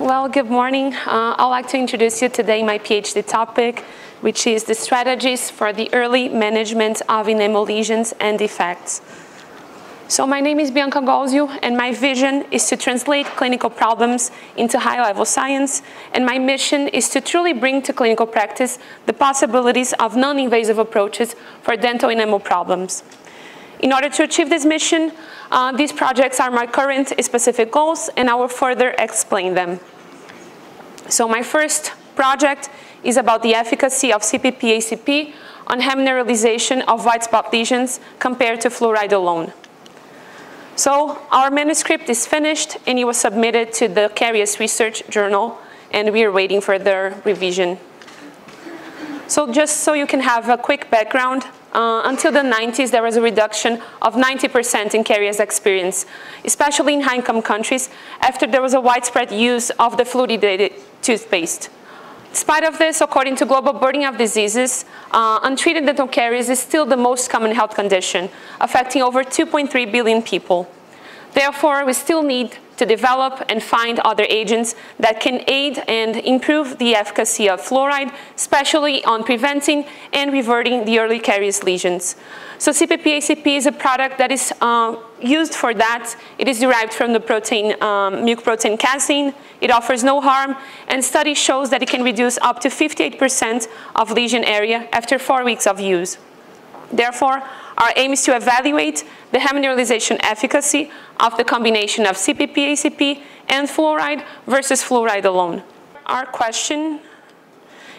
Well, good morning. I'd like to introduce you today my PhD topic, which is the strategies for the early management of enamel lesions and defects. So my name is Bianca Golzio, and my vision is to translate clinical problems into high-level science, and my mission is to truly bring to clinical practice the possibilities of non-invasive approaches for dental enamel problems. In order to achieve this mission, these projects are my current specific goals, and I will further explain them. So my first project is about the efficacy of CPP-ACP on remineralization of white spot lesions compared to fluoride alone. So our manuscript is finished, and it was submitted to the Caries Research Journal, and we are waiting for their revision. So just so you can have a quick background, until the 90s, there was a reduction of 90% in caries experience, especially in high-income countries, after there was a widespread use of the fluoridated toothpaste. Despite of this, according to Global Burden of Diseases, untreated dental caries is still the most common health condition, affecting over 2.3 billion people. Therefore, we still need to develop and find other agents that can aid and improve the efficacy of fluoride, especially on preventing and reverting the early caries lesions. So CPP-ACP is a product that is used for that. It is derived from the protein, milk protein casein. It offers no harm, and study shows that it can reduce up to 58% of lesion area after 4 weeks of use. Therefore, our aim is to evaluate the remineralization efficacy of the combination of CPP-ACP and fluoride versus fluoride alone. Our question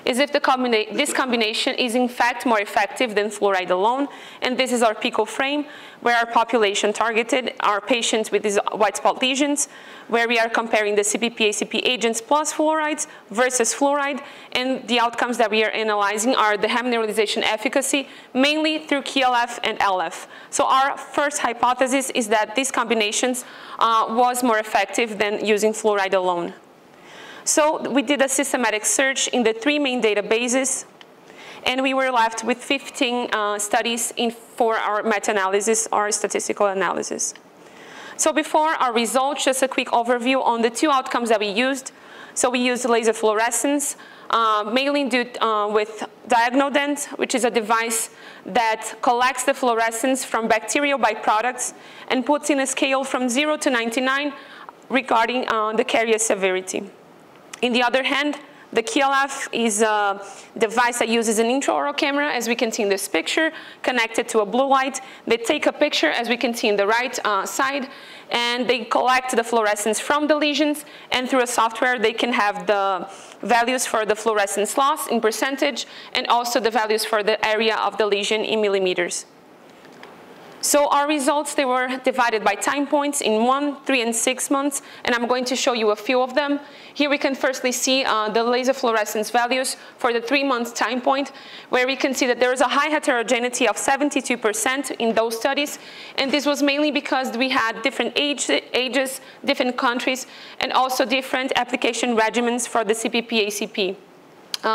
is if this combination is in fact more effective than fluoride alone, and this is our PICO frame, where our population targeted are patients with these white spot lesions, where we are comparing the CPP-ACP agents plus fluorides versus fluoride, and the outcomes that we are analyzing are the remineralization efficacy, mainly through KLF and LF. So our first hypothesis is that these combinations was more effective than using fluoride alone. So we did a systematic search in the 3 main databases, and we were left with 15 studies for our meta-analysis or statistical analysis. So before our results, just a quick overview on the 2 outcomes that we used. So we used laser fluorescence, mainly with Diagnodent, which is a device that collects the fluorescence from bacterial byproducts and puts in a scale from 0 to 99 regarding the caries severity. On the other hand, the KLF is a device that uses an intraoral camera, as we can see in this picture, connected to a blue light. They take a picture, as we can see in the right side, and they collect the fluorescence from the lesions, and through a software they can have the values for the fluorescence loss in percentage, and also the values for the area of the lesion in millimeters. So our results, they were divided by time points in 1, 3, and 6 months, and I'm going to show you a few of them. Here we can firstly see the laser fluorescence values for the 3-month time point, where we can see that there is a high heterogeneity of 72% in those studies, and this was mainly because we had different ages, different countries, and also different application regimens for the CPP-ACP.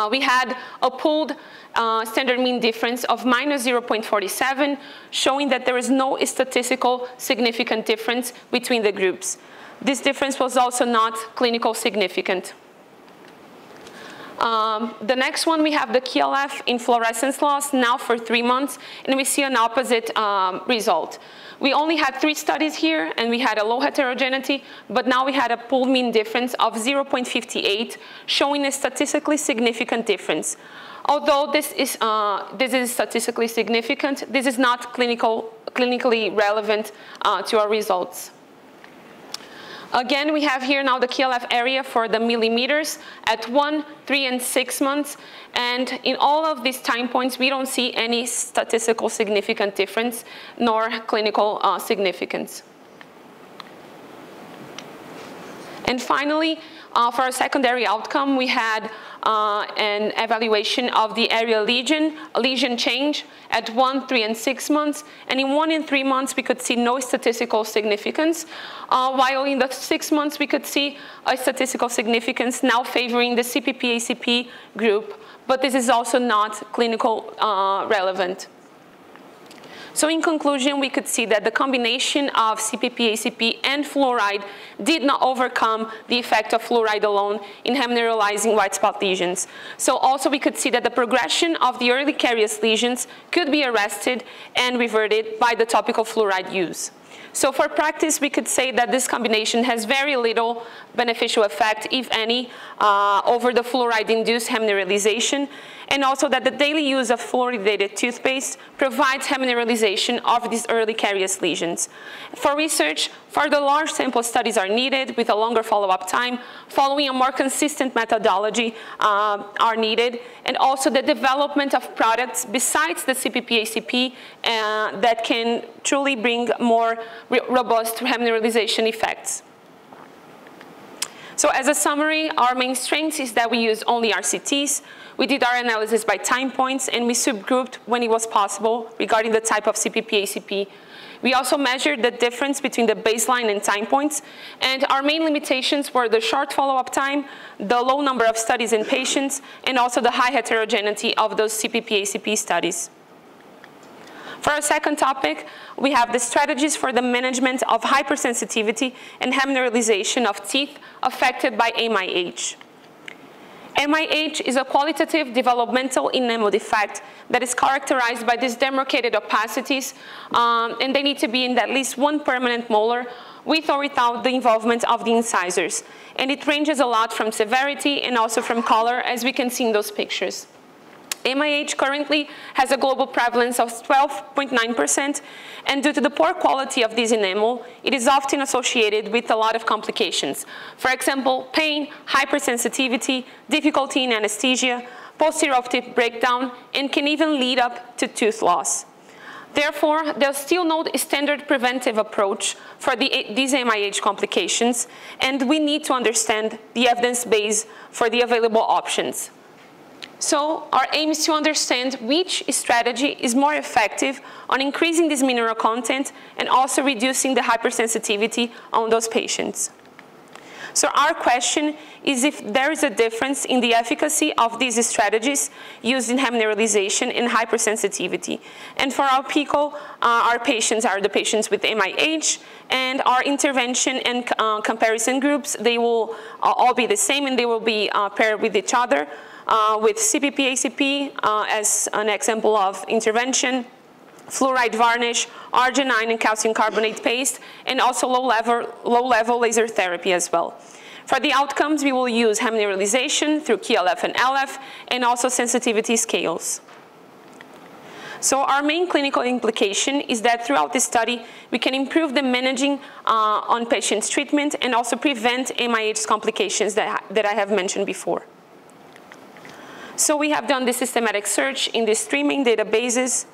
We had a pooled standard mean difference of minus 0.47, showing that there is no statistical significant difference between the groups. This difference was also not clinical significant. The next one, we have the KLF in fluorescence loss now for 3 months, and we see an opposite result. We only had 3 studies here, and we had a low heterogeneity, but now we had a pooled mean difference of 0.58, showing a statistically significant difference. Although this is statistically significant, this is not clinically relevant to our results. Again, we have here now the KLF area for the millimeters at 1, 3, and 6 months. And in all of these time points, we don't see any statistical significant difference nor clinical significance. And finally, for our secondary outcome, we had an evaluation of the area lesion change at 1, 3, and 6 months. And in 1 and 3 months, we could see no statistical significance, while in the 6 months, we could see a statistical significance now favoring the CPP-ACP group. But this is also not clinical relevant. So in conclusion, we could see that the combination of CPP-ACP and fluoride did not overcome the effect of fluoride alone in hemorrhagizing white spot lesions. So also we could see that the progression of the early carious lesions could be arrested and reverted by the topical fluoride use. So for practice, we could say that this combination has very little beneficial effect, if any, over the fluoride-induced hemorrhagization, and also that the daily use of fluoridated toothpaste provides hemorrhagization of these early carious lesions. For research, further large sample studies are needed with a longer follow-up time, following a more consistent methodology are needed, and also the development of products besides the CPP-ACP that can truly bring more robust hemorrhagization effects. So as a summary, our main strength is that we use only RCTs. We did our analysis by time points, and we subgrouped when it was possible regarding the type of CPP-ACP. We also measured the difference between the baseline and time points, and our main limitations were the short follow-up time, the low number of studies in patients, and also the high heterogeneity of those CPP-ACP studies. For our second topic, we have the strategies for the management of hypersensitivity and hemorrhagization of teeth affected by MIH. MIH is a qualitative developmental enamel defect that is characterized by these demarcated opacities, and they need to be in at least one permanent molar with or without the involvement of the incisors. And it ranges a lot from severity and also from color, as we can see in those pictures. MIH currently has a global prevalence of 12.9%, and due to the poor quality of this enamel, it is often associated with a lot of complications. For example, pain, hypersensitivity, difficulty in anesthesia, posterior optic breakdown, and can even lead up to tooth loss. Therefore, there's still no standard preventive approach for these MIH complications, and we need to understand the evidence base for the available options. So our aim is to understand which strategy is more effective on increasing this mineral content and also reducing the hypersensitivity on those patients. So our question is if there is a difference in the efficacy of these strategies used in hemorrhagization and hypersensitivity. And for our PICO, our patients are the patients with MIH, and our intervention and comparison groups, they will all be the same, and they will be paired with each other. With CPP-ACP as an example of intervention, fluoride varnish, arginine and calcium carbonate paste, and also low-level laser therapy as well. For the outcomes, we will use hemorrhagization through KLF and LF, and also sensitivity scales. So our main clinical implication is that throughout this study, we can improve the managing on patients' treatment and also prevent MIH complications that I have mentioned before. So we have done this systematic search in these three main databases,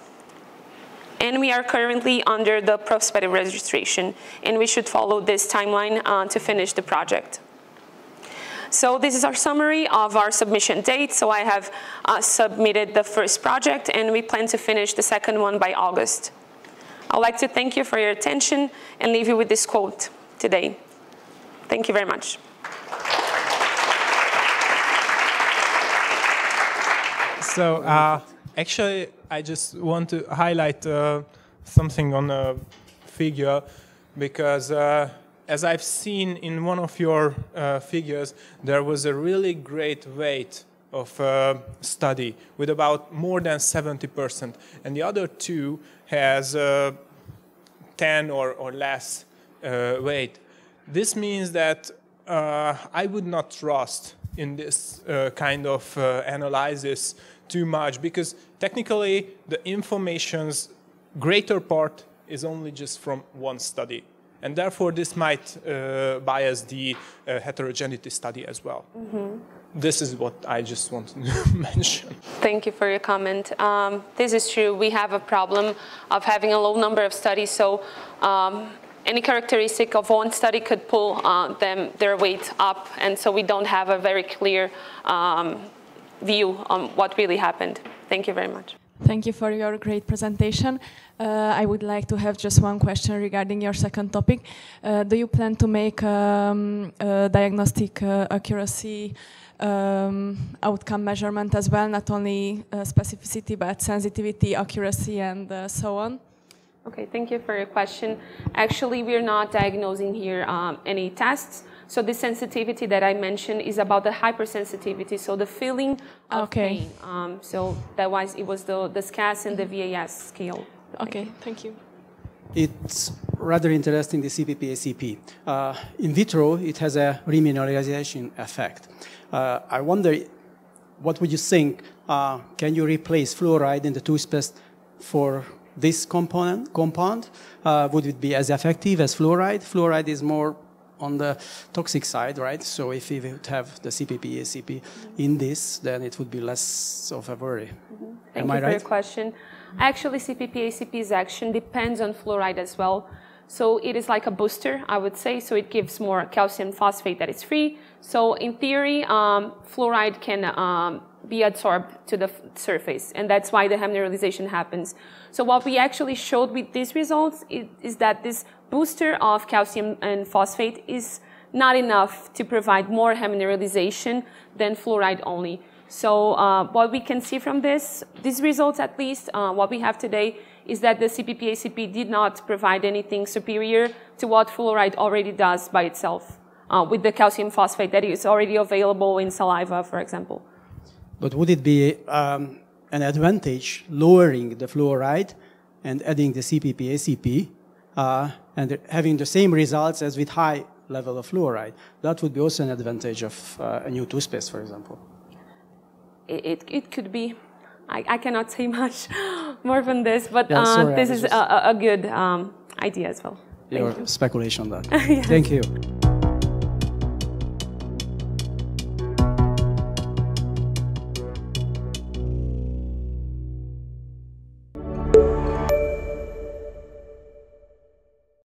and we are currently under the prospective registration, and we should follow this timeline to finish the project. So this is our summary of our submission date. So I have submitted the first project, and we plan to finish the second one by August. I'd like to thank you for your attention and leave you with this quote today. Thank you very much. So actually, I just want to highlight something on a figure, because as I've seen in one of your figures, there was a really great weight of study with about more than 70%, and the other two has 10 or less weight. This means that I would not trust in this kind of analysis too much, because technically the information's greater part is only just from one study. And therefore this might bias the heterogeneity study as well. Mm-hmm. This is what I just want to mention. Thank you for your comment. This is true. We have a problem of having a low number of studies, so any characteristic of one study could pull their weight up, and so we don't have a very clear view on what really happened. Thank you very much. Thank you for your great presentation. I would like to have just one question regarding your second topic. Do you plan to make diagnostic accuracy outcome measurement as well, not only specificity but sensitivity, accuracy, and so on? Okay, thank you for your question. Actually, we're not diagnosing here any tests. So the sensitivity that I mentioned is about the hypersensitivity, so the feeling of pain. So that was, it was the SCAS and the VAS scale. Okay, thank you. It's rather interesting, the CPP-ACP. In vitro, it has a remineralization effect. I wonder, what would you think? Can you replace fluoride in the toothpaste for this compound? Would it be as effective as fluoride? Fluoride is more on the toxic side, right? So if we would have the CPP-ACP in this, then it would be less of a worry. Thank you for your question. Actually, CPP-ACP's action depends on fluoride as well. So it is like a booster, I would say. So it gives more calcium phosphate that is free. So in theory, fluoride can be absorbed to the surface. And that's why the hemorrhagization happens. So what we actually showed with these results is that this booster of calcium and phosphate is not enough to provide more hemorrhagization than fluoride only. So what we can see from these results at least, what we have today, is that the CPP-ACP did not provide anything superior to what fluoride already does by itself, with the calcium phosphate that is already available in saliva, for example. But would it be an advantage lowering the fluoride and adding the CPP-ACP and having the same results as with high level of fluoride? That would be also an advantage of a new toothpaste, for example. It could be. I cannot say much more than this, but yeah, this is a good idea as well. Your speculation on that. Yes. Thank you.